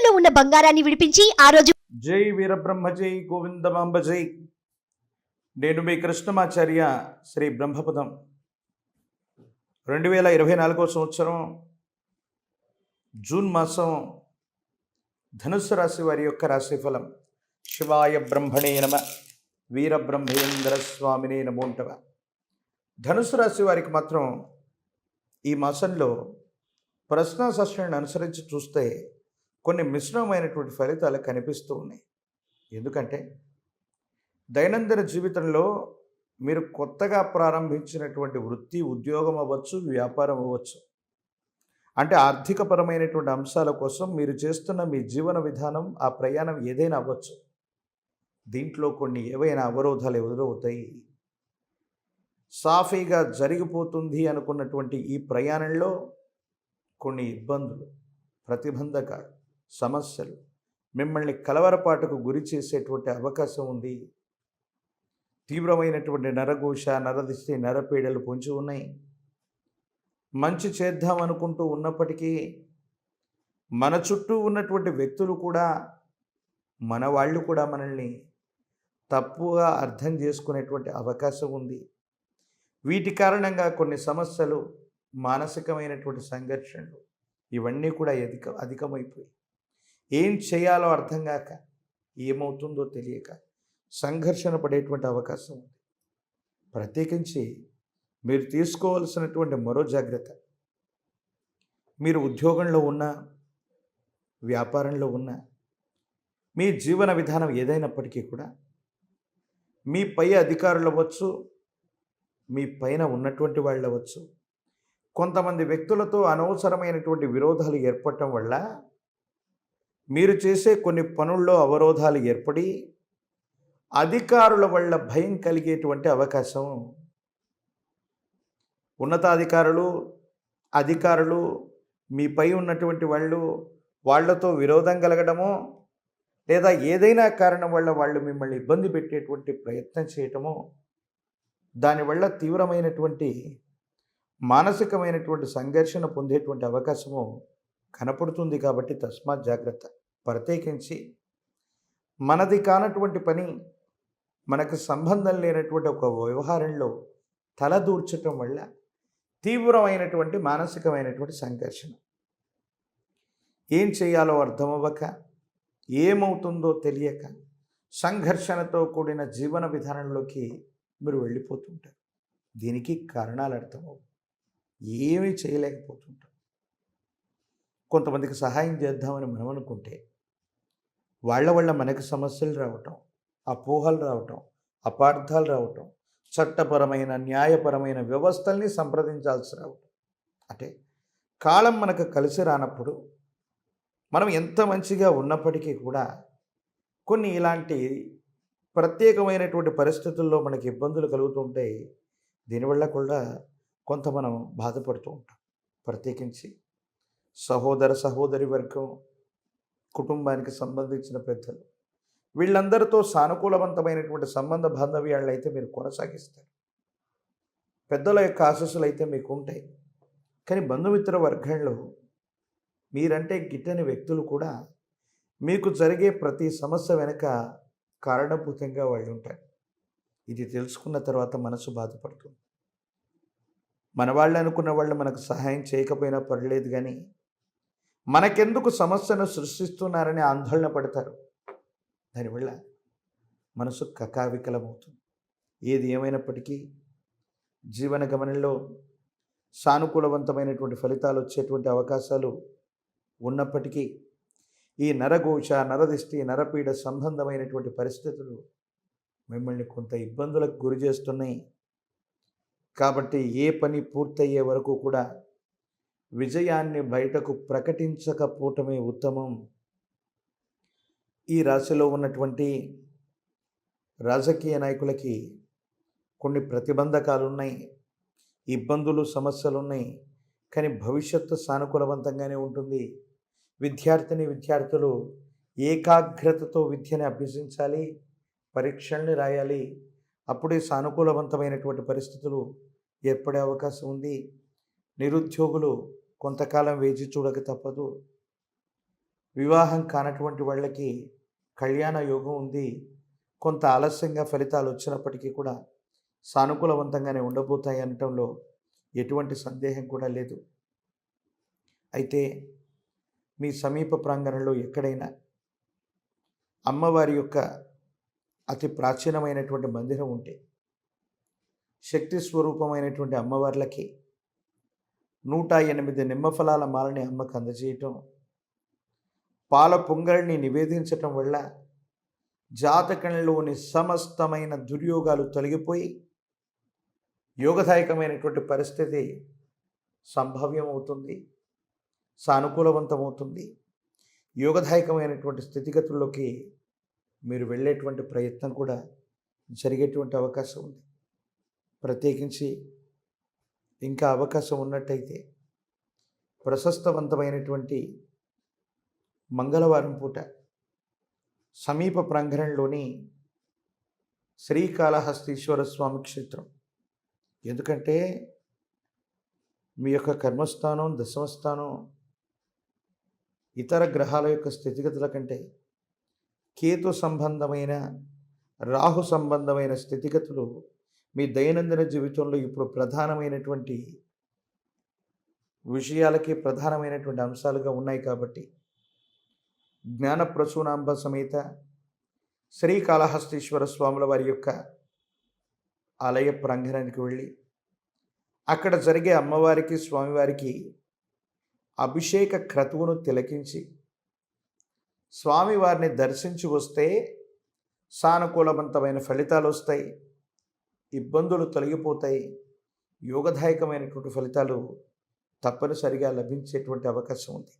తాకట్టులో ఉన్న బంగారాన్ని విడిపించి ఆ రోజు జై వీరబ్రహ్మ జై గోవిందమాంబ జై. నేను మీ కృష్ణమాచార్య శ్రీ బ్రహ్మపదం. 2024 సంవత్సరం జూన్ మాసం ధనుస్సు రాశి వారి యొక్క రాశిఫలం. శివాయ బ్రహ్మణే నమ, వీరబ్రహ్మేంద్ర స్వామినే నమోంటవ. ధనుస్సు రాశి వారికి మాత్రం ఈ మాసంలో ప్రశ్నాశాస్త్రాన్ని అనుసరించి చూస్తే కొన్ని మిశ్రమమైనటువంటి ఫలితాలు కనిపిస్తూ ఉన్నాయి. ఎందుకంటే దైనందిన జీవితంలో మీరు కొత్తగా ప్రారంభించినటువంటి వృత్తి, ఉద్యోగం అవ్వచ్చు, వ్యాపారం అవ్వచ్చు, అంటే ఆర్థికపరమైనటువంటి అంశాల కోసం మీరు చేస్తున్న మీ జీవన విధానం, ఆ ప్రయాణం ఏదైనా అవ్వచ్చు. దీంట్లో కొన్ని ఏవైనా అవరోధాలు ఎదురవుతాయి. సాఫీగా జరిగిపోతుంది అనుకున్నటువంటి ఈ ప్రయాణంలో కొన్ని ఇబ్బందులు, ప్రతిబంధకాలు, సమస్యలు మిమ్మల్ని కలవరపాటుకు గురి చేసేటువంటి అవకాశం ఉంది. తీవ్రమైనటువంటి నరఘోష, నరదిష్టి, నరపీడలు పొంచి ఉన్నాయి. మంచి చేద్దాం అనుకుంటూ ఉన్నప్పటికీ మన చుట్టూ ఉన్నటువంటి వ్యక్తులు కూడా, మన వాళ్ళు కూడా మనల్ని తప్పుగా అర్థం చేసుకునేటువంటి అవకాశం ఉంది. వీటి కారణంగా కొన్ని సమస్యలు, మానసికమైనటువంటి సంఘర్షణలు ఇవన్నీ కూడా అధికమైపోయి ఏం చేయాలో అర్థం కాక, ఏమవుతుందో తెలియక సంఘర్షణ పడేటువంటి అవకాశం ఉంది. ప్రత్యేకించి మీరు తీసుకోవాల్సినటువంటి మరో జాగ్రత్త, మీరు ఉద్యోగంలో ఉన్నా, వ్యాపారంలో ఉన్నా, మీ జీవన విధానం ఏదైనప్పటికీ కూడా మీ పై అధికారులు అవ్వచ్చు, మీ పైన ఉన్నటువంటి వాళ్ళు అవ్వచ్చు, కొంతమంది వ్యక్తులతో అనవసరమైనటువంటి విరోధాలు ఏర్పడటం వల్ల మీరు చేసే కొన్ని పనుల్లో అవరోధాలు ఏర్పడి అధికారుల వల్ల భయం కలిగేటువంటి అవకాశం. అధికారులు మీపై ఉన్నటువంటి వాళ్ళతో విరోధం కలగడమో, లేదా ఏదైనా కారణం వల్ల వాళ్ళు మిమ్మల్ని ఇబ్బంది పెట్టేటువంటి ప్రయత్నం చేయటమో, దానివల్ల తీవ్రమైనటువంటి మానసికమైనటువంటి సంఘర్షణ పొందేటువంటి అవకాశము కనపడుతుంది. కాబట్టి తస్మాత్ జాగ్రత్త. ప్రత్యేకించి మనది కానటువంటి పని, మనకు సంబంధం లేనటువంటి ఒక వ్యవహారంలో తలదూర్చటం వల్ల తీవ్రమైనటువంటి మానసికమైనటువంటి సంఘర్షణ. ఏం చేయాలో అర్థమవ్వక, ఏమవుతుందో తెలియక సంఘర్షణతో కూడిన జీవన విధానంలోకి మీరు వెళ్ళిపోతుంటారు. దీనికి కారణాలు అర్థమవు, ఏమీ చేయలేకపోతుంటారు. కొంతమందికి సహాయం చేద్దామని మనం అనుకుంటే వాళ్ళ వల్ల మనకు సమస్యలు రావటం, అపోహలు రావటం, అపార్థాలు రావటం, చట్టపరమైన, న్యాయపరమైన వ్యవస్థల్ని సంప్రదించాల్సి రావటం. అంటే కాలం మనకు కలిసి రానప్పుడు మనం ఎంత మంచిగా ఉన్నప్పటికీ కూడా కొన్ని ఇలాంటి ప్రత్యేకమైనటువంటి పరిస్థితుల్లో మనకి ఇబ్బందులు కలుగుతుంటాయి. దీనివల్ల కూడా కొంత మనం బాధపడుతూ ఉంటాం. ప్రత్యేకించి సహోదరి వర్గం, కుటుంబానికి సంబంధించిన పెద్దలు, వీళ్ళందరితో సానుకూలవంతమైనటువంటి సంబంధ బాంధవ్యాలను అయితే మీరు కొనసాగిస్తారు. పెద్దల యొక్క ఆశీస్సులు అయితే మీకు ఉంటాయి. కానీ బంధుమిత్ర వర్గంలో మీరంటే గిట్టని వ్యక్తులు కూడా మీకు జరిగే ప్రతి సమస్య వెనుక కారణభూతంగా వాళ్ళు ఉంటారు. ఇది తెలుసుకున్న తర్వాత మనసు బాధపడుతుంది. మన వాళ్ళు అనుకున్న వాళ్ళు మనకు సహాయం చేయకపోయినా పర్లేదు, కానీ మనకెందుకు సమస్యను సృష్టిస్తున్నారని ఆందోళన పడతారు. దానివల్ల మనసు కకావికలమవుతుంది. ఏది ఏమైనప్పటికీ జీవన గమనంలో సానుకూలవంతమైనటువంటి ఫలితాలు వచ్చేటువంటి అవకాశాలు ఉన్నప్పటికీ ఈ నరఘోష, నరదిష్టి, నరపీడ సంబంధమైనటువంటి పరిస్థితులు మిమ్మల్ని కొంత ఇబ్బందులకు గురి చేస్తున్నాయి. కాబట్టి ఏ పని పూర్తయ్యే వరకు కూడా విజయాన్ని బయటకు ప్రకటించకపోవటమే ఉత్తమం. ఈ రాశిలో ఉన్నటువంటి రాజకీయ నాయకులకి కొన్ని ప్రతిబంధకాలు ఉన్నాయి, ఇబ్బందులు, సమస్యలు ఉన్నాయి. కానీ భవిష్యత్తు సానుకూలవంతంగానే ఉంటుంది. విద్యార్థులు ఏకాగ్రతతో విద్యని అభ్యసించాలి, పరీక్షల్ని రాయాలి. అప్పుడే సానుకూలవంతమైనటువంటి పరిస్థితులు ఏర్పడే అవకాశం ఉంది. నిరుద్యోగులు కొంతకాలం వేచి చూడక తప్పదు. వివాహం కానటువంటి వాళ్ళకి కళ్యాణ యోగం ఉంది. కొంత ఆలస్యంగా ఫలితాలు వచ్చినప్పటికీ కూడా సానుకూలవంతంగానే ఉండబోతాయి అనటంలో ఎటువంటి సందేహం కూడా లేదు. అయితే మీ సమీప ప్రాంగణంలో ఎక్కడైనా అమ్మవారి యొక్క అతి ప్రాచీనమైనటువంటి మందిరం ఉంటే, శక్తి స్వరూపమైనటువంటి అమ్మవార్లకి 108 నిమ్మఫలాల మాలని అమ్మకు అందజేయటం, పాల పొంగల్ని నివేదించటం వల్ల జాతకంలోని సమస్తమైన దుర్యోగాలు తొలగిపోయి యోగదాయకమైనటువంటి పరిస్థితి సంభవ్యమవుతుంది, సానుకూలవంతమవుతుంది. యోగదాయకమైనటువంటి స్థితిగతుల్లోకి మీరు వెళ్ళేటువంటి ప్రయత్నం కూడా జరిగేటువంటి అవకాశం ఉంది. ప్రత్యేకించి ఇంకా అవకాశం ఉన్నట్టయితే ప్రశస్తవంతమైనటువంటి మంగళవారం పూట సమీప ప్రాంగణంలోని శ్రీకాళహస్తీశ్వర స్వామి క్షేత్రం, ఎందుకంటే మీ యొక్క కర్మస్థానం, దశమస్థానం ఇతర గ్రహాల యొక్క స్థితిగతుల కంటే కేతు సంబంధమైన, రాహు సంబంధమైన స్థితిగతులు మీ దైనందిన జీవితంలో ఇప్పుడు ప్రధానమైనటువంటి విషయాలకి ప్రధానమైనటువంటి అంశాలుగా ఉన్నాయి. కాబట్టి జ్ఞానప్రసూనాంబ సమేత శ్రీకాళహస్తీశ్వర స్వాముల వారి యొక్క ఆలయ ప్రాంగణానికి వెళ్ళి అక్కడ జరిగే అమ్మవారికి, స్వామివారికి అభిషేక క్రతువును తిలకించి స్వామివారిని దర్శించి వస్తే సానుకూలవంతమైన ఫలితాలు వస్తాయి, ఇబ్బందులు తొలగిపోతాయి, యోగదాయకమైనటువంటి ఫలితాలు తప్పనిసరిగా లభించేటువంటి అవకాశం ఉంది.